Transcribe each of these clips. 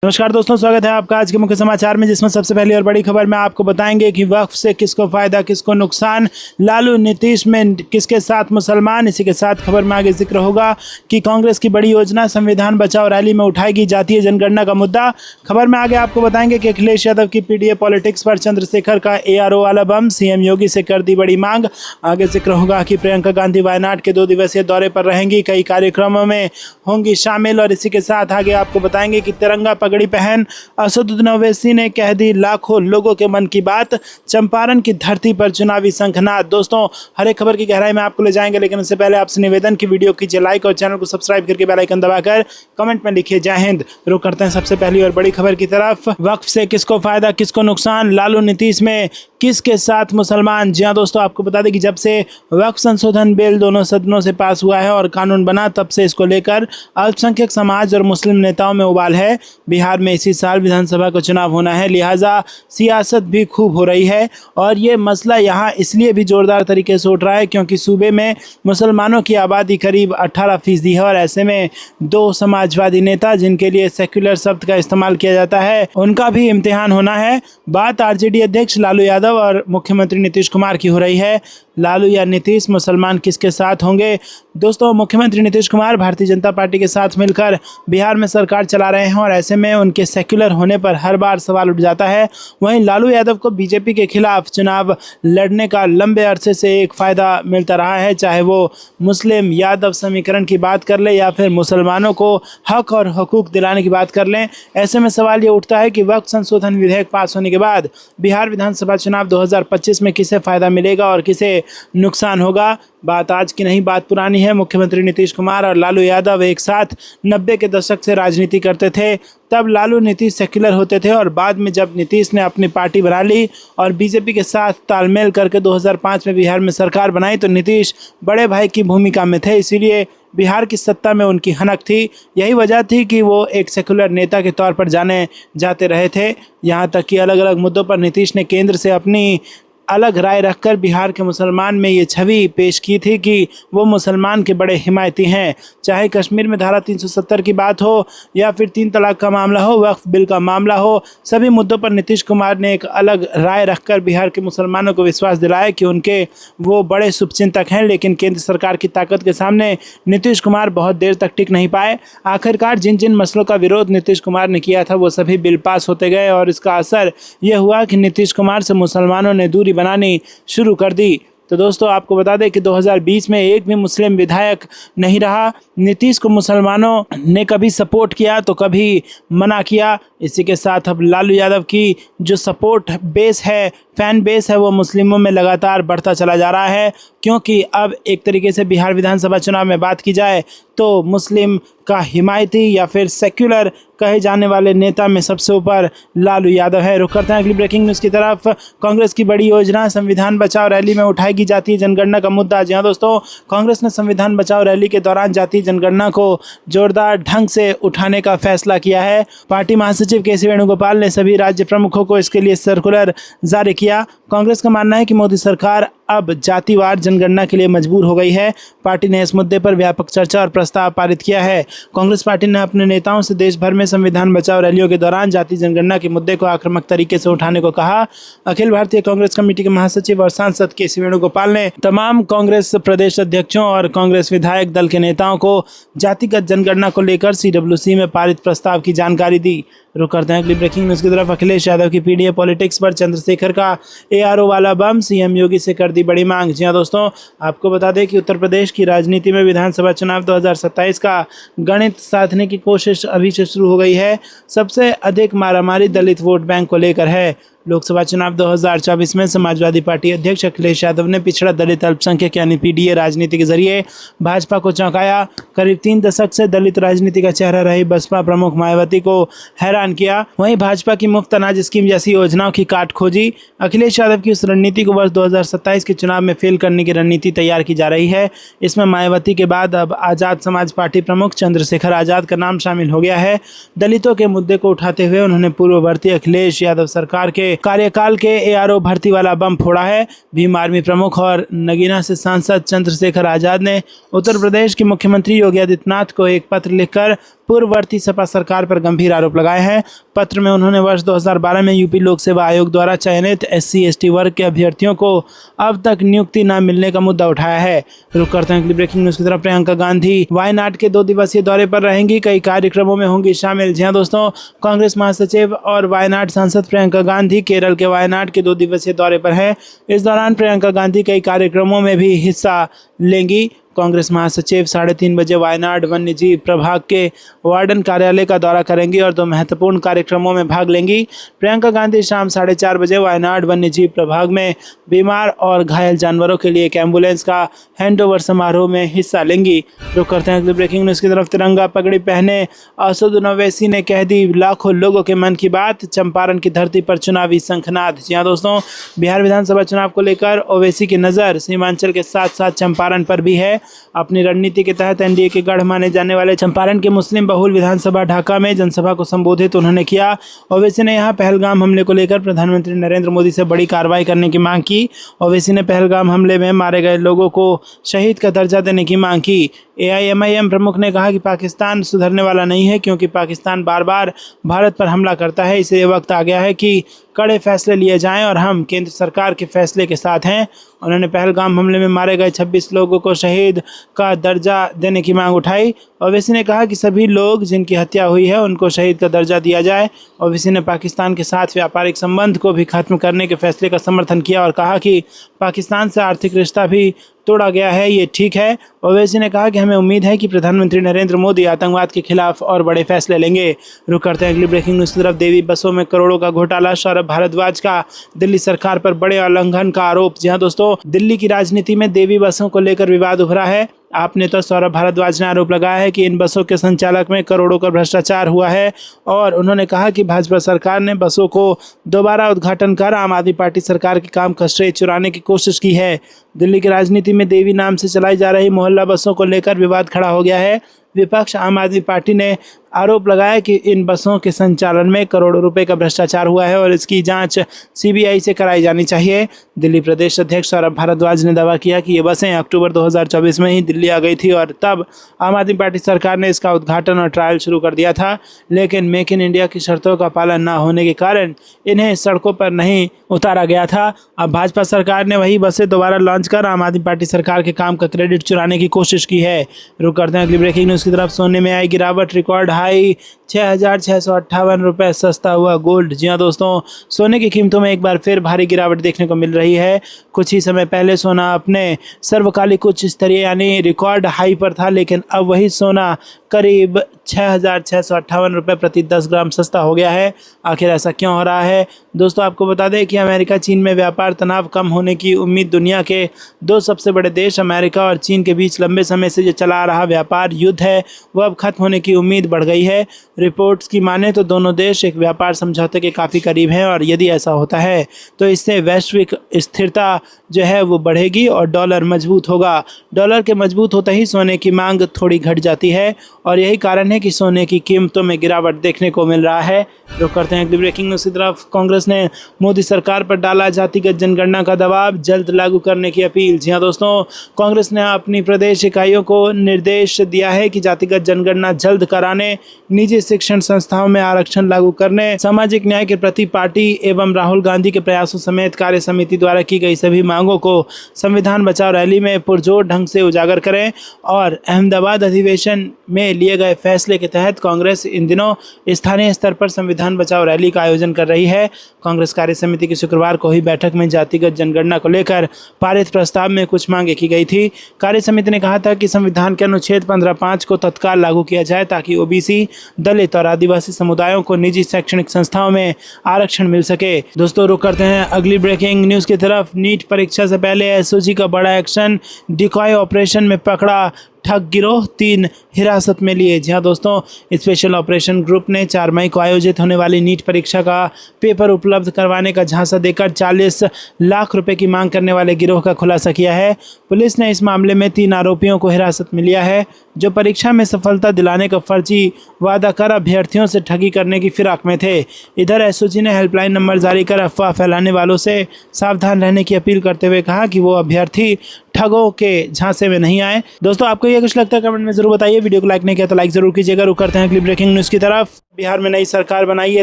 नमस्कार दोस्तों, स्वागत है आपका आज के मुख्य समाचार में, जिसमें सबसे पहली और बड़ी खबर में आपको बताएंगे कि वक्फ से किसको फायदा किसको नुकसान, लालू नीतीश में किसके साथ मुसलमान। इसी के साथ खबर में आगे जिक्र होगा कि कांग्रेस की बड़ी योजना संविधान बचाओ रैली में उठाएगी जातीय जनगणना का मुद्दा। खबर में आगे आपको बताएंगे कि अखिलेश यादव की पीडीए पॉलिटिक्स पर चंद्रशेखर का एआरओ वाला बम, सीएम योगी से कर दी बड़ी मांग। आगे जिक्र होगा कि प्रियंका गांधी वायनाड के 2 दिवसीय दौरे पर रहेंगी, कई कार्यक्रमों में होंगी शामिल। और इसी के साथ आगे आपको बताएंगे कि तिरंगा पगड़ी पहन असदुद्दीन ओवैसी ने कह दी लाखों लोगों के मन की बात, चंपारण की धरती पर चुनावी शंखनाद। दोस्तों, हर एक खबर की गहराई में आपको ले जाएंगे, लेकिन उससे पहले आपसे निवेदन की वीडियो कीजिए लाइक और चैनल को सब्सक्राइब करके बेल आइकन दबाकर कमेंट में लिखिए जय हिंद। रुक करते हैं सबसे पहली और बड़ी खबर की तरफ। वक्फ से किसको फायदा किसको नुकसान, लालू नीतीश में किसके साथ मुसलमान। जी हाँ दोस्तों, आपको बता दें कि जब से वक्फ संशोधन बिल दोनों सदनों से पास हुआ है और कानून बना, तब से इसको लेकर अल्पसंख्यक समाज और मुस्लिम नेताओं में उबाल है। बिहार में इसी साल विधानसभा का चुनाव होना है, लिहाजा सियासत भी खूब हो रही है। और ये मसला यहाँ इसलिए भी जोरदार तरीके से उठ रहा है क्योंकि सूबे में मुसलमानों की आबादी करीब 18% है, और ऐसे में 2 समाजवादी नेता जिनके लिए सेक्युलर शब्द का इस्तेमाल किया जाता है, उनका भी इम्तिहान होना है। बात आरजेडी अध्यक्ष लालू यादव और मुख्यमंत्री नीतीश कुमार की हो रही है। लालू या नीतीश, मुसलमान किसके साथ होंगे। दोस्तों, मुख्यमंत्री नीतीश कुमार भारतीय जनता पार्टी के साथ मिलकर बिहार में सरकार चला रहे हैं, और ऐसे में उनके सेक्युलर होने पर हर बार सवाल उठ जाता है। वहीं लालू यादव को बीजेपी के खिलाफ चुनाव लड़ने का लंबे अरसे से एक फ़ायदा मिलता रहा है, चाहे वो मुस्लिम यादव समीकरण की बात कर ले या फिर मुसलमानों को हक और हकूक़ दिलाने की बात कर लें। ऐसे में सवाल ये उठता है कि वक्फ संशोधन विधेयक पास होने के बाद बिहार विधानसभा चुनाव 2025 में किसे फ़ायदा मिलेगा और किसे नुकसान होगा। बात आज की नहीं, बात पुरानी है। मुख्यमंत्री नीतीश कुमार और लालू यादव एक साथ 90 के दशक से राजनीति करते थे। तब लालू नीतीश सेक्युलर होते थे, और बाद में जब नीतीश ने अपनी पार्टी बना ली और बीजेपी के साथ तालमेल करके 2005 में बिहार में सरकार बनाई, तो नीतीश बड़े भाई की भूमिका में थे, इसीलिए बिहार की सत्ता में उनकी हनक थी। यही वजह थी कि वो एक सेक्युलर नेता के तौर पर जाने जाते रहे थे। यहाँ तक कि अलग अलग मुद्दों पर नीतीश ने केंद्र से अपनी अलग राय रखकर बिहार के मुसलमान में ये छवि पेश की थी कि वो मुसलमान के बड़े हिमायती हैं। चाहे कश्मीर में धारा 370 की बात हो या फिर 3 तलाक का मामला हो, वक्फ बिल का मामला हो, सभी मुद्दों पर नीतीश कुमार ने एक अलग राय रखकर बिहार के मुसलमानों को विश्वास दिलाया कि उनके वो बड़े शुभचिंतक हैं। लेकिन केंद्र सरकार की ताकत के सामने नीतीश कुमार बहुत देर तक टिक नहीं पाए। आखिरकार जिन जिन मसलों का विरोध नीतीश कुमार ने किया था, वो सभी बिल पास होते गए, और इसका असर यह हुआ कि नीतीश कुमार से मुसलमानों ने दूरी बनानी शुरू कर दी। तो दोस्तों, आपको बता दें कि 2020 में एक भी मुस्लिम विधायक नहीं रहा। नीतीश को मुसलमानों ने कभी सपोर्ट किया तो कभी मना किया। इसी के साथ अब लालू यादव की जो सपोर्ट बेस है, फैन बेस है, वो मुस्लिमों में लगातार बढ़ता चला जा रहा है, क्योंकि अब एक तरीके से बिहार विधानसभा चुनाव में बात की जाए तो मुस्लिम का हिमायती या फिर सेक्युलर कहे जाने वाले नेता में सबसे ऊपर लालू यादव है। रुक करते हैं अगली ब्रेकिंग न्यूज़ की तरफ। कांग्रेस की बड़ी योजना संविधान बचाओ रैली में उठाएगी जातीय जनगणना का मुद्दा। जी हाँ दोस्तों, कांग्रेस ने संविधान बचाओ रैली के दौरान जातीय जनगणना को जोरदार ढंग से उठाने का फैसला किया है। पार्टी महासचिव के.सी. वेणुगोपाल ने सभी राज्य प्रमुखों को इसके लिए सर्कुलर जारी किया। कांग्रेस का मानना है कि मोदी सरकार अब जातिवार जनगणना के लिए मजबूर हो गई है। पार्टी ने इस मुद्दे पर व्यापक चर्चा और प्रस्ताव पारित किया है। कांग्रेस पार्टी ने अपने नेताओं से देश भर में संविधान बचाओ रैलियों के दौरान जातीय जनगणना के मुद्दे को आक्रामक तरीके से उठाने को कहा। अखिल भारतीय कांग्रेस कमेटी के महासचिव और सांसद के.सी. वेणुगोपाल ने तमाम कांग्रेस प्रदेश अध्यक्षों और कांग्रेस विधायक दल के नेताओं को जातिगत जनगणना को लेकर CWC में पारित प्रस्ताव की जानकारी दी। रुक करते हैं अगली ब्रेकिंग न्यूज़ की तरफ। अखिलेश यादव की पीडीए पॉलिटिक्स पर चंद्रशेखर का एआरओ वाला बम, सीएम योगी से कर दी बड़ी मांग। जी हाँ दोस्तों, आपको बता दें कि उत्तर प्रदेश की राजनीति में विधानसभा चुनाव 2027 का गणित साधने की कोशिश अभी से शुरू हो गई है। सबसे अधिक मारामारी दलित वोट बैंक को लेकर है। लोकसभा चुनाव 2024 में समाजवादी पार्टी अध्यक्ष अखिलेश यादव ने पिछड़ा दलित अल्पसंख्यक यानी पीडीए राजनीति के जरिए भाजपा को चौंकाया। करीब 3 दशक से दलित राजनीति का चेहरा रही बसपा प्रमुख मायावती को हैरान किया। वहीं भाजपा की मुफ्त अनाज स्कीम जैसी योजनाओं की काट खोजी। अखिलेश यादव की उस रणनीति को वर्ष 2027 के चुनाव में फेल करने की रणनीति तैयार की जा रही है। इसमें मायावती के बाद अब आज़ाद समाज पार्टी प्रमुख चंद्रशेखर आज़ाद का नाम शामिल हो गया है। दलितों के मुद्दे को उठाते हुए उन्होंने पूर्ववर्ती अखिलेश यादव सरकार के कार्यकाल के एआरओ भर्ती वाला बम फोड़ा है। भीम आर्मी प्रमुख और नगीना से सांसद चंद्रशेखर आजाद ने उत्तर प्रदेश के मुख्यमंत्री योगी आदित्यनाथ को एक पत्र लिखकर पूर्ववर्ती सपा सरकार पर गंभीर आरोप लगाए हैं। पत्र में उन्होंने वर्ष 2012 में यूपी लोक सेवा आयोग द्वारा चयनित SC/ST वर्ग के अभ्यर्थियों को अब तक नियुक्ति न मिलने का मुद्दा उठाया है। रुक करते हैं अगली ब्रेकिंग न्यूज की तरफ। प्रियंका गांधी वायनाड के 2 दिवसीय दौरे पर रहेंगी, कई कार्यक्रमों में होंगी शामिल। जी हां दोस्तों, कांग्रेस महासचिव और वायनाड सांसद प्रियंका गांधी केरल के वायनाड के 2 दिवसीय दौरे पर हैं। इस दौरान प्रियंका गांधी कई कार्यक्रमों में भी हिस्सा लेंगी। कांग्रेस महासचिव 3:30 बजे वायनाड वन्यजीव प्रभाग के वार्डन कार्यालय का दौरा करेंगी और 2 महत्वपूर्ण कार्यक्रमों में भाग लेंगी। प्रियंका गांधी शाम 4:30 बजे वायनाड वन्यजीव प्रभाग में बीमार और घायल जानवरों के लिए एक एम्बुलेंस का हैंडओवर समारोह में हिस्सा लेंगी। रुक करते हैं अगली ब्रेकिंग न्यूज़ की तरफ। तिरंगा पगड़ी पहने असदुद्दीन ओवैसी ने कह दी लाखों लोगों के मन की बात, चंपारण की धरती पर चुनावी शंखनाद। जी हां दोस्तों, बिहार विधानसभा चुनाव को लेकर ओवैसी की नज़र सीमांचल के साथ साथ चंपारण पर भी है। अपनी रणनीति के तहत एनडीए के गढ़ माने जाने वाले चंपारण के मुस्लिम बहुल विधानसभा ढाका में जनसभा को संबोधित उन्होंने किया। ओवैसी ने यहां पहलगाम हमले को लेकर प्रधानमंत्री नरेंद्र मोदी से बड़ी कार्रवाई करने की मांग की। ओवैसी ने पहलगाम हमले में मारे गए लोगों को शहीद का दर्जा देने की मांग की। AIMIM प्रमुख ने कहा कि पाकिस्तान सुधरने वाला नहीं है, क्योंकि पाकिस्तान बार बार भारत पर हमला करता है। इसलिए वक्त आ गया है कि कड़े फैसले लिए जाएं और हम केंद्र सरकार के फैसले के साथ हैं। उन्होंने पहलगाम हमले में मारे गए 26 लोगों को शहीद का दर्जा देने की मांग उठाई। ओवैसी ने कहा कि सभी लोग जिनकी हत्या हुई है उनको शहीद का दर्जा दिया जाए। ओवैसी ने पाकिस्तान के साथ व्यापारिक संबंध को भी खत्म करने के फैसले का समर्थन किया और कहा कि पाकिस्तान से आर्थिक रिश्ता भी तोड़ा गया है, ये ठीक है। ओवैसी ने कहा कि हमें उम्मीद है कि प्रधानमंत्री नरेंद्र मोदी आतंकवाद के खिलाफ और बड़े फैसले लेंगे। रुक करते हैं अगली ब्रेकिंग न्यूज़ की तरफ। देवी बसों में करोड़ों का घोटाला, सौरभ भारद्वाज का दिल्ली सरकार पर बड़े उल्लंघन का आरोप। जी हां दोस्तों, दिल्ली की राजनीति में देवी बसों को लेकर विवाद उभरा है। आप नेता सौरभ भारद्वाज ने आरोप लगाया है कि इन बसों के संचालक में करोड़ों का भ्रष्टाचार हुआ है और उन्होंने कहा कि भाजपा सरकार ने बसों को दोबारा उद्घाटन कर आम आदमी पार्टी सरकार के काम का श्रेय चुराने की कोशिश की है। दिल्ली की राजनीति में देवी नाम से चलाई जा रही मोहल्ला बसों को लेकर विवाद खड़ा हो गया है। विपक्ष आम आदमी पार्टी ने आरोप लगाया कि इन बसों के संचालन में करोड़ों रुपए का भ्रष्टाचार हुआ है और इसकी जांच CBI से कराई जानी चाहिए। दिल्ली प्रदेश अध्यक्ष सौरभ भारद्वाज ने दावा किया कि ये बसें अक्टूबर 2024 में ही दिल्ली आ गई थी और तब आम आदमी पार्टी सरकार ने इसका उद्घाटन और ट्रायल शुरू कर दिया था, लेकिन मेक इन इंडिया की शर्तों का पालन न होने के कारण इन्हें सड़कों पर नहीं उतारा गया था। अब भाजपा सरकार ने वही बसें दोबारा लॉन्च कर आम आदमी पार्टी सरकार के काम का क्रेडिट चुराने की कोशिश की है। रुक करते हैं अगली ब्रेकिंग न्यूज़ की तरफ। सोने में आई गिरावट, रिकॉर्ड हाई 6,658 रुपये सस्ता हुआ गोल्ड। जी हां दोस्तों, सोने की कीमतों में एक बार फिर भारी गिरावट देखने को मिल रही है। कुछ ही समय पहले सोना अपने सर्वकालिक उच्च स्तरीय यानी रिकॉर्ड हाई पर था, लेकिन अब वही सोना करीब 6,658 रुपये प्रति 10 ग्राम सस्ता हो गया है। आखिर ऐसा क्यों हो रहा है? दोस्तों, आपको बता दें कि अमेरिका चीन में व्यापार तनाव कम होने की उम्मीद दुनिया के 2 सबसे बड़े देश अमेरिका और चीन के बीच लंबे समय से जो चला आ रहा व्यापार युद्ध है वह अब खत्म होने की उम्मीद बढ़ गई है। रिपोर्ट्स की माने तो दोनों देश एक व्यापार समझौते के काफ़ी करीब हैं और यदि ऐसा होता है तो इससे वैश्विक स्थिरता जो है वो बढ़ेगी और डॉलर मजबूत होगा। डॉलर के मजबूत होते ही सोने की मांग थोड़ी घट जाती है और यही कारण है कि सोने की कीमतों में गिरावट देखने को मिल रहा है। रुक करते हैं अगली ब्रेकिंग न्यूज़ की तरफ। कांग्रेस ने मोदी सरकार पर डाला जातिगत जनगणना का दबाव, जल्द लागू करने की अपील। जी हां दोस्तों, कांग्रेस ने अपनी प्रदेश इकाइयों को निर्देश दिया है कि जातिगत जनगणना जल्द कराने, निजी शिक्षण संस्थाओं में आरक्षण लागू करने, सामाजिक न्याय के प्रति पार्टी एवं राहुल गांधी के प्रयासों समेत कार्य समिति द्वारा की गई सभी मांगों को संविधान बचाओ रैली में पुरजोर ढंग से उजागर करें। और अहमदाबाद अधिवेशन में लिए गए फैसले के तहत कांग्रेस इन दिनों स्थानीय स्तर पर संविधान बचाओ रैली का आयोजन कर रही है। कांग्रेस कार्य समिति की शुक्रवार को हुई बैठक में जातिगत जनगणना को लेकर पारित प्रस्ताव में कुछ मांगे की गई थी। कार्य समिति ने कहा था कि संविधान के अनुच्छेद 15(5) को तत्काल लागू किया जाए ताकि ओबीसी, दलित और आदिवासी समुदायों को निजी शैक्षणिक संस्थाओं में आरक्षण मिल सके। दोस्तों, रुक करते हैं अगली ब्रेकिंग न्यूज़ की तरफ। नीट परीक्षा से पहले एसओजी का बड़ा एक्शन, डिकॉय ऑपरेशन में पकड़ा ठग गिरोह, 3 हिरासत में लिए। जी हां दोस्तों, स्पेशल ऑपरेशन ग्रुप ने 4 मई को आयोजित होने वाली नीट परीक्षा का पेपर उपलब्ध करवाने का झांसा देकर 40 लाख रुपए की मांग करने वाले गिरोह का खुलासा किया है। पुलिस ने इस मामले में 3 आरोपियों को हिरासत में लिया है। जो परीक्षा में सफलता दिलाने का फर्जी वादा कर अभ्यर्थियों से ठगी करने की फिराक में थे। इधर एसओजी ने हेल्पलाइन नंबर जारी कर अफवाह फैलाने वालों से सावधान रहने की अपील करते हुए कहा कि वो अभ्यर्थी ठगों के झांसे में नहीं आए। दोस्तों, आपको ये कुछ लगता है कमेंट में जरूर बताइए। वीडियो को लाइक नहीं किया तो लाइक जरूर कीजिएगा। रुक करते हैं अगली ब्रेकिंग न्यूज़ की तरफ। बिहार में नई सरकार बनाई है,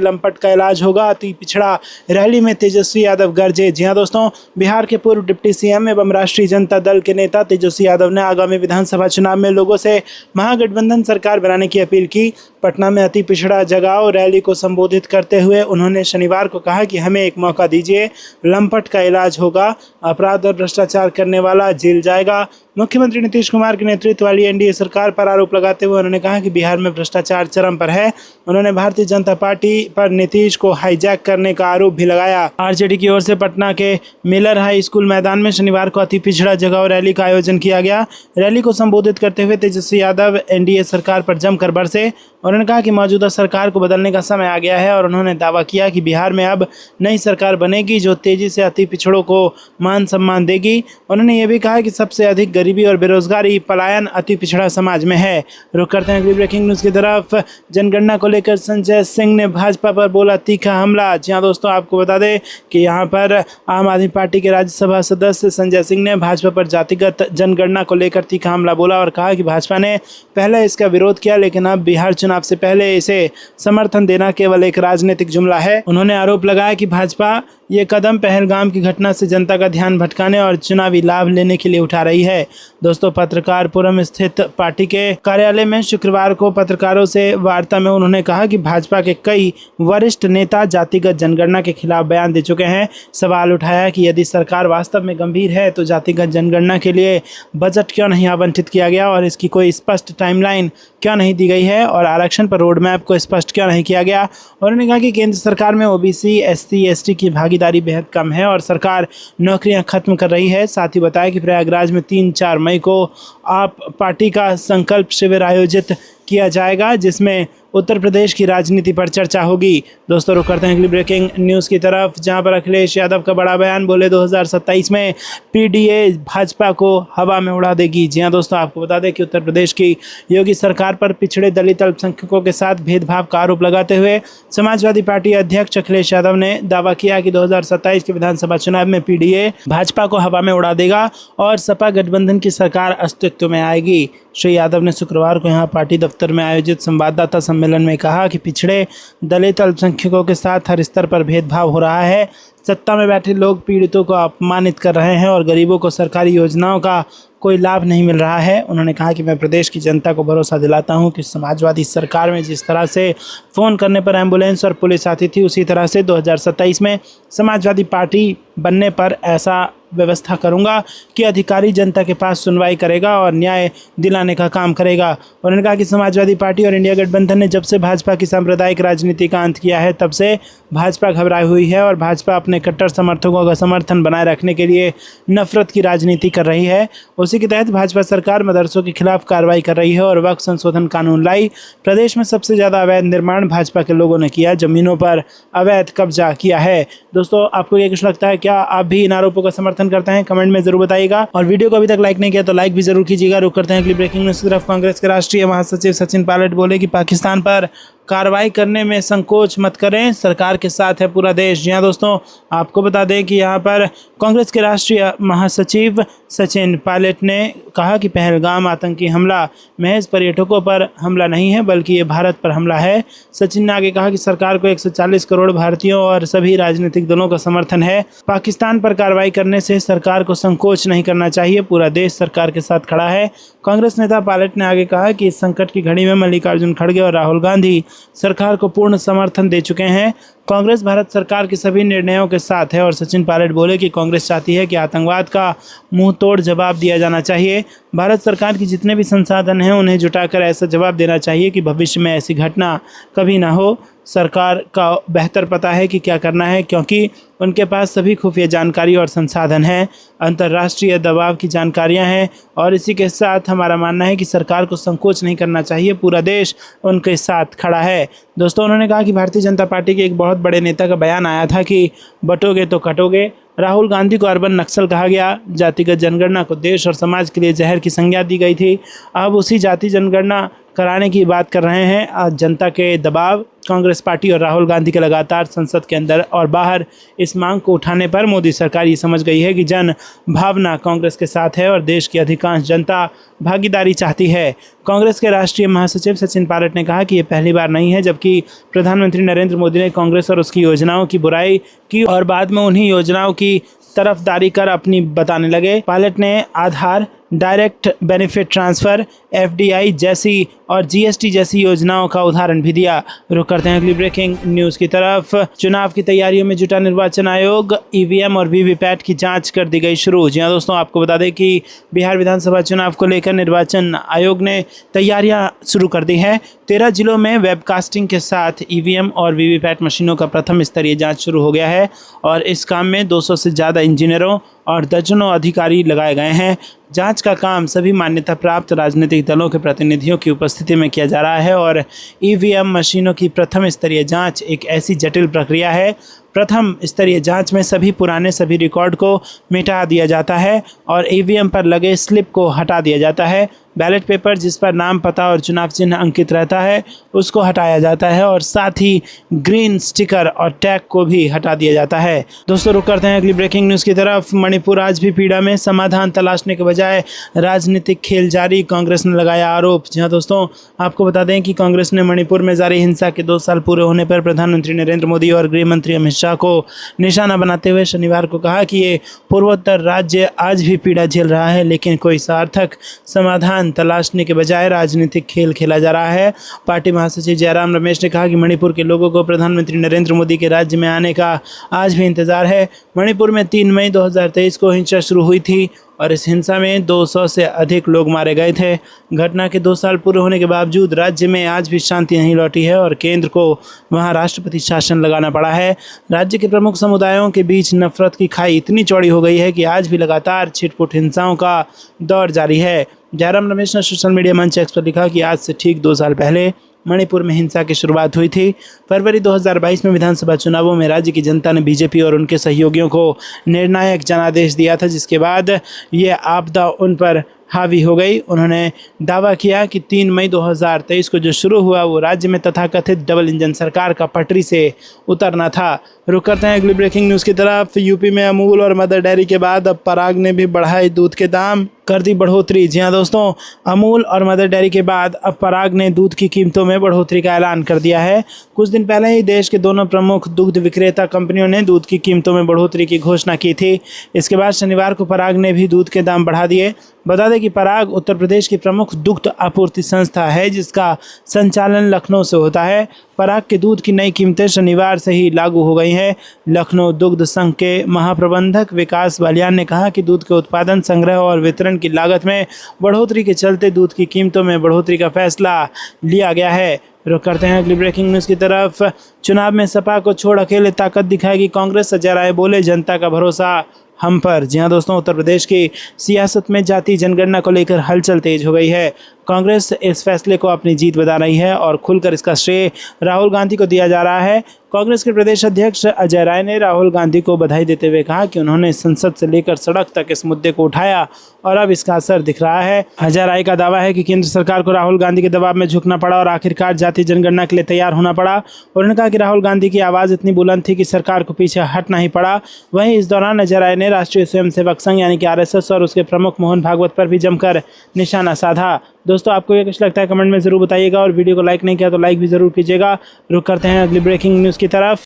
लंपट का इलाज होगा, अति पिछड़ा। रैली में तेजस्वी यादव गरजे। जी हां दोस्तों, बिहार के पूर्व डिप्टी सीएम एवं राष्ट्रीय जनता दल के नेता तेजस्वी यादव ने आगामी विधानसभा चुनाव में लोगों से महागठबंधन सरकार बनाने की अपील की। पटना में अति पिछड़ा जगाओ रैली को संबोधित करते हुए उन्होंने शनिवार को कहा कि हमें एक मौका दीजिए, लंपट का इलाज होगा, अपराध और भ्रष्टाचार करने वाला जेल जाएगा। मुख्यमंत्री नीतीश कुमार के नेतृत्व वाली एनडीए सरकार पर आरोप लगाते हुए उन्होंने कहा कि बिहार में भ्रष्टाचार चरम पर है। उन्होंने भारतीय जनता पार्टी पर नीतीश को हाईजैक करने का आरोप भी लगाया। आरजेडी की ओर से पटना के मिलर हाई स्कूल मैदान में शनिवार को अति पिछड़ा जगाओ रैली का आयोजन किया गया। रैली को संबोधित करते हुए तेजस्वी यादव एनडीए सरकार पर जमकर बरसे। उन्होंने कहा कि मौजूदा सरकार को बदलने का समय आ गया है और उन्होंने दावा किया कि बिहार में अब नई सरकार बनेगी जो तेजी से अति पिछड़ों को मान सम्मान देगी। उन्होंने ये भी कहा कि सबसे अधिक गरीबी और बेरोजगारी पलायन अति पिछड़ा समाज में है। रुक करते हैं अगली ब्रेकिंग न्यूज़ की तरफ। जनगणना को लेकर संजय सिंह ने भाजपा पर बोला तीखा हमला। जी हाँ दोस्तों, आपको बता दें कि यहाँ पर आम आदमी पार्टी के राज्यसभा सदस्य संजय सिंह ने भाजपा पर जातिगत जनगणना को लेकर तीखा हमला बोला और कहा कि भाजपा ने पहले इसका विरोध किया लेकिन अब बिहार चुनाव से पहले इसे समर्थन देना केवल एक राजनीतिक जुमला है। उन्होंने आरोप लगाया कि भाजपा ये कदम पहलगाम की घटना से जनता का ध्यान भटकाने और चुनावी लाभ लेने के लिए उठा रही है। दोस्तों, पत्रकारपुरम स्थित पार्टी के कार्यालय में शुक्रवार को पत्रकारों से वार्ता में उन्होंने कहा कि भाजपा के कई वरिष्ठ नेता जातिगत जनगणना के खिलाफ बयान दे चुके हैं। सवाल उठाया कि यदि सरकार वास्तव में गंभीर है तो जातिगत जनगणना के लिए बजट क्यों नहीं आवंटित किया गया और इसकी कोई स्पष्ट टाइमलाइन क्यों नहीं दी गई है और आरक्षण पर रोड मैप को स्पष्ट क्यों नहीं किया गया। उन्होंने कहा कि केंद्र सरकार में ओबीसी एससी एसटी की भागीदारी बेहद कम है और सरकार नौकरियां खत्म कर रही है। साथ ही बताया कि प्रयागराज में 3-4 मई को आप पार्टी का संकल्प शिविर आयोजित किया जाएगा जिसमें उत्तर प्रदेश की राजनीति पर चर्चा होगी। दोस्तों, रुक करते हैं अगली ब्रेकिंग न्यूज़ की तरफ जहां पर अखिलेश यादव का बड़ा बयान। बोले 2027 में पीडीए भाजपा को हवा में उड़ा देगी। जी हां दोस्तों, आपको बता दें कि उत्तर प्रदेश की योगी सरकार पर पिछड़े दलित अल्पसंख्यकों के साथ भेदभाव का आरोप लगाते हुए समाजवादी पार्टी अध्यक्ष अखिलेश यादव ने दावा किया कि 2027 के विधानसभा चुनाव में पीडीए भाजपा को हवा में उड़ा देगा और सपा गठबंधन की सरकार अस्तित्व में आएगी। श्री यादव ने शुक्रवार को यहां पार्टी दफ्तर में आयोजित संवाददाता सम्मेलन में कहा कि पिछड़े दलित अल्पसंख्यकों के साथ हर स्तर पर भेदभाव हो रहा है। सत्ता में बैठे लोग पीड़ितों को अपमानित कर रहे हैं और गरीबों को सरकारी योजनाओं का कोई लाभ नहीं मिल रहा है। उन्होंने कहा कि मैं प्रदेश की जनता को भरोसा दिलाता हूं कि समाजवादी सरकार में जिस तरह से फ़ोन करने पर एम्बुलेंस और पुलिस आती थी उसी तरह से 2027 में समाजवादी पार्टी बनने पर ऐसा व्यवस्था करूंगा कि अधिकारी जनता के पास सुनवाई करेगा और न्याय दिलाने का काम करेगा। उन्होंने कहा कि समाजवादी पार्टी और इंडिया गठबंधन ने जब से भाजपा की सांप्रदायिक राजनीति का अंत किया है तब से भाजपा घबराई हुई है और भाजपा अपने कट्टर समर्थकों का समर्थन बनाए रखने के लिए नफरत की राजनीति कर रही है। उसी के तहत भाजपा सरकार मदरसों के खिलाफ कार्रवाई कर रही है और वक्फ संशोधन कानून लाई। प्रदेश में सबसे ज़्यादा अवैध निर्माण भाजपा के लोगों ने किया, जमीनों पर अवैध कब्जा किया है। दोस्तों, आपको ये कुछ लगता है? क्या आप भी इन आरोपों का समर्थन करते हैं? कमेंट में जरूर बताइएगा और वीडियो को अभी तक लाइक नहीं किया तो लाइक भी जरूर कीजिएगा। रुक करते हैं अगली ब्रेकिंग न्यूज़ की तरफ। कांग्रेस के राष्ट्रीय महासचिव सचिन पायलट बोले कि पाकिस्तान पर कार्रवाई करने में संकोच मत करें, सरकार के साथ है पूरा देश। जी हाँ दोस्तों, आपको बता दें कि यहाँ पर कांग्रेस के राष्ट्रीय महासचिव सचिन पायलट ने कहा कि पहलगाम आतंकी हमला महज पर्यटकों पर हमला नहीं है बल्कि ये भारत पर हमला है। सचिन ने आगे कहा कि सरकार को 140 करोड़ भारतीयों और सभी राजनीतिक दलों का समर्थन है। पाकिस्तान पर कार्रवाई करने से सरकार को संकोच नहीं करना चाहिए, पूरा देश सरकार के साथ खड़ा है। कांग्रेस नेता पायलट ने आगे कहा कि इस संकट की घड़ी में मल्लिकार्जुन खड़गे और राहुल गांधी सरकार को पूर्ण समर्थन दे चुके हैं। कांग्रेस भारत सरकार के सभी निर्णयों के साथ है और सचिन पायलट बोले कि कांग्रेस चाहती है कि आतंकवाद का मुंह तोड़ जवाब दिया जाना चाहिए। भारत सरकार की जितने भी संसाधन हैं उन्हें जुटाकर ऐसा जवाब देना चाहिए कि भविष्य में ऐसी घटना कभी ना हो। सरकार का बेहतर पता है कि क्या करना है, क्योंकि उनके पास सभी खुफिया जानकारी और संसाधन हैं, अंतर्राष्ट्रीय दबाव की जानकारियां हैं। और इसी के साथ हमारा मानना है कि सरकार को संकोच नहीं करना चाहिए, पूरा देश उनके साथ खड़ा है। दोस्तों, उन्होंने कहा कि भारतीय जनता पार्टी के एक बहुत बड़े नेता का बयान आया था कि बटोगे तो कटोगे। राहुल गांधी को अर्बन नक्सल कहा गया। जातिगत जनगणना को देश और समाज के लिए जहर की संज्ञा दी गई थी। अब उसी जाति जनगणना कराने की बात कर रहे हैं। आज जनता के दबाव, कांग्रेस पार्टी और राहुल गांधी के लगातार संसद के अंदर और बाहर इस मांग को उठाने पर मोदी सरकार ये समझ गई है कि जन भावना कांग्रेस के साथ है और देश की अधिकांश जनता भागीदारी चाहती है। कांग्रेस के राष्ट्रीय महासचिव सचिन पायलट ने कहा कि ये पहली बार नहीं है जबकि प्रधानमंत्री नरेंद्र मोदी ने कांग्रेस और उसकी योजनाओं की बुराई की और बाद में उन्हीं योजनाओं की तरफदारी कर अपनी बताने लगे। पायलट ने आधार, डायरेक्ट बेनिफिट ट्रांसफ़र, एफडीआई जैसी और जीएसटी जैसी योजनाओं का उदाहरण भी दिया। रुक करते हैं अगली ब्रेकिंग न्यूज़ की तरफ। चुनाव की तैयारियों में जुटा निर्वाचन आयोग, ईवीएम और वीवीपैट की जांच कर दी गई शुरू। जी हाँ दोस्तों, आपको बता दें कि बिहार विधानसभा चुनाव को लेकर निर्वाचन आयोग ने तैयारियां शुरू कर दी हैं। 13 जिलों में वेबकास्टिंग के साथ ईवीएम और वीवीपैट मशीनों का प्रथम स्तरीय जाँच शुरू हो गया है और इस काम में 200 से ज़्यादा इंजीनियरों और दर्जनों अधिकारी लगाए गए हैं। जांच का काम सभी मान्यता प्राप्त राजनीतिक दलों के प्रतिनिधियों की उपस्थिति में किया जा रहा है और ईवीएम मशीनों की प्रथम स्तरीय जांच एक ऐसी जटिल प्रक्रिया है। प्रथम स्तरीय जांच में सभी रिकॉर्ड को मिटा दिया जाता है और ईवीएम पर लगे स्लिप को हटा दिया जाता है। बैलेट पेपर जिस पर नाम, पता और चुनाव चिन्ह अंकित रहता है उसको हटाया जाता है और साथ ही ग्रीन स्टिकर और टैग को भी हटा दिया जाता है। दोस्तों, रुक करते हैं अगली ब्रेकिंग न्यूज़ की तरफ। मणिपुर आज भी पीड़ा में, समाधान तलाशने के बजाय राजनीतिक खेल जारी, कांग्रेस ने लगाया आरोप। जी हाँ दोस्तों, आपको बता दें कि कांग्रेस ने मणिपुर में जारी हिंसा के 2 साल पूरे होने पर प्रधानमंत्री नरेंद्र मोदी और गृह मंत्री अमित शाह को निशाना बनाते हुए शनिवार को कहा कि ये पूर्वोत्तर राज्य आज भी पीड़ा झेल रहा है, लेकिन कोई सार्थक समाधान तलाशने के बजाय राजनीतिक खेल खेला जा रहा है। पार्टी महासचिव जयराम रमेश ने कहा कि मणिपुर के लोगों को प्रधानमंत्री नरेंद्र मोदी के राज्य में आने का आज भी इंतजार है। मणिपुर में 3 मई 2023 को हिंसा शुरू हुई थी और इस हिंसा में 200 से अधिक लोग मारे गए थे। घटना के 2 साल पूरे होने के बावजूद राज्य में आज भी शांति नहीं लौटी है और केंद्र को वहां राष्ट्रपति शासन लगाना पड़ा है। राज्य के प्रमुख समुदायों के बीच नफरत की खाई इतनी चौड़ी हो गई है कि आज भी लगातार छिटपुट हिंसाओं का दौर जारी है। जयराम रमेश ने सोशल मीडिया मंच एक्स पर लिखा कि आज से ठीक 2 साल पहले मणिपुर में हिंसा की शुरुआत हुई थी। फरवरी 2022 में विधानसभा चुनावों में राज्य की जनता ने बीजेपी और उनके सहयोगियों को निर्णायक जनादेश दिया था, जिसके बाद ये आपदा उन पर हावी हो गई। उन्होंने दावा किया कि 3 मई 2023 को जो शुरू हुआ वो राज्य में तथाकथित डबल इंजन सरकार का पटरी से उतरना था। रुक करते हैं अगली ब्रेकिंग न्यूज़ की तरफ। यूपी में अमूल और मदर डेयरी के बाद अब पराग ने भी बढ़ाए दूध के दाम, कर दी बढ़ोतरी। जी हाँ दोस्तों, अमूल और मदर डेयरी के बाद अब पराग ने दूध की कीमतों में बढ़ोतरी का ऐलान कर दिया है। कुछ दिन पहले ही देश के दोनों प्रमुख दुग्ध विक्रेता कंपनियों ने दूध की कीमतों में बढ़ोतरी की घोषणा की थी। इसके बाद शनिवार को पराग ने भी दूध के दाम बढ़ा दिए। बता दें कि पराग उत्तर प्रदेश की प्रमुख दुग्ध आपूर्ति संस्था है जिसका संचालन लखनऊ से होता है। पराग के दूध की नई कीमतें शनिवार से ही लागू हो गई हैं। लखनऊ दुग्ध संघ के महाप्रबंधक विकास बालियान ने कहा कि दूध के उत्पादन, संग्रह और वितरण की लागत में बढ़ोतरी के चलते दूध की कीमतों में बढ़ोतरी का फैसला लिया गया है। रुक करते हैं अगली ब्रेकिंग न्यूज़ की तरफ। चुनाव में सपा को छोड़ अकेले ताकत दिखाएगी कांग्रेस, अजय राय बोले जनता का भरोसा हम पर। जी हाँ दोस्तों, उत्तर प्रदेश की सियासत में जाति जनगणना को लेकर हलचल तेज हो गई है। कांग्रेस इस फैसले को अपनी जीत बता रही है और खुलकर इसका श्रेय राहुल गांधी को दिया जा रहा है। कांग्रेस के प्रदेश अध्यक्ष अजय राय ने राहुल गांधी को बधाई देते हुए कहा कि उन्होंने संसद से लेकर सड़क तक इस मुद्दे को उठाया और अब इसका असर दिख रहा है। अजय राय का दावा है कि केंद्र सरकार को राहुल गांधी के दबाव में झुकना पड़ा और आखिरकार जाति जनगणना के लिए तैयार होना पड़ा। उन्होंने कहा कि राहुल गांधी की आवाज़ इतनी बुलंद थी कि सरकार को पीछे हटना ही पड़ा। वहीं इस दौरान अजय राय ने राष्ट्रीय स्वयंसेवक संघ यानी कि RSS और उसके प्रमुख मोहन भागवत पर भी जमकर निशाना साधा। दोस्तों, आपको ये कुछ लगता है कमेंट में ज़रूर बताइएगा और वीडियो को लाइक नहीं किया तो लाइक भी ज़रूर कीजिएगा। रुक करते हैं अगली ब्रेकिंग न्यूज़ की तरफ,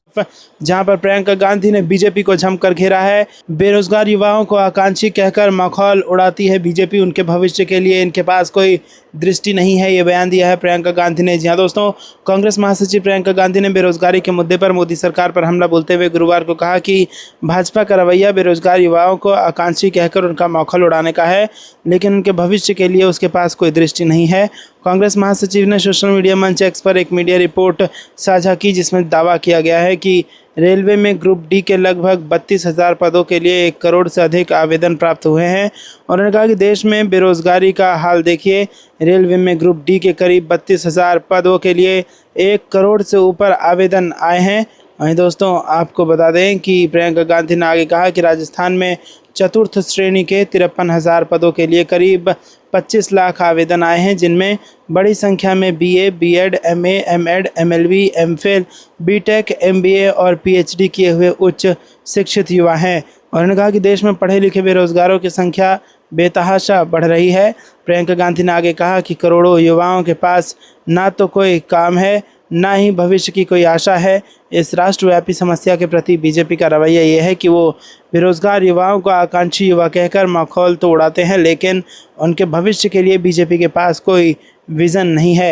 जहां पर प्रियंका गांधी ने बीजेपी को जमकर घेरा है। बेरोजगार युवाओं को आकांक्षी कहकर मखौल उड़ाती है बीजेपी। उनके भविष्य के लिए इनके पास कोई दृष्टि नहीं है। ये बयान दिया है प्रियंका गांधी ने। जी हाँ दोस्तों, कांग्रेस महासचिव प्रियंका गांधी ने बेरोजगारी के मुद्दे पर मोदी सरकार पर हमला बोलते हुए गुरुवार को कहा कि भाजपा का रवैया बेरोजगार युवाओं को आकांक्षी कहकर उनका मौखल उड़ाने का है, लेकिन उनके भविष्य के लिए उसके पास कोई दृष्टि नहीं है। कांग्रेस महासचिव ने सोशल मीडिया मंच एक्स पर एक मीडिया रिपोर्ट साझा की, जिसमें दावा किया गया है कि रेलवे में ग्रुप डी के लगभग 32,000 पदों के लिए 1 करोड़ से अधिक आवेदन प्राप्त हुए हैं। और उन्होंने कहा कि देश में बेरोजगारी का हाल देखिए, रेलवे में ग्रुप डी के करीब 32,000 पदों के लिए 1 करोड़ से ऊपर आवेदन आए हैं। वहीं दोस्तों, आपको बता दें कि प्रियंका गांधी ने आगे कहा कि राजस्थान में चतुर्थ श्रेणी के 53,000 पदों के लिए करीब 25 लाख आवेदन आए हैं, जिनमें बड़ी संख्या में BA, BEd, MA, MEd, MLB, MPhil, BTech, MBA और पीएचडी किए हुए उच्च शिक्षित युवा हैं। और उन्होंने कहा कि देश में पढ़े लिखे बेरोजगारों की संख्या बेतहाशा बढ़ रही है। प्रियंका गांधी ने आगे कहा कि करोड़ों युवाओं के पास ना तो कोई काम है, ना ही भविष्य की कोई आशा है। इस राष्ट्रव्यापी समस्या के प्रति बीजेपी का रवैया ये है कि वो बेरोजगार युवाओं को आकांक्षी युवा कहकर मखौल तो उड़ाते हैं, लेकिन उनके भविष्य के लिए बीजेपी के पास कोई विज़न नहीं है।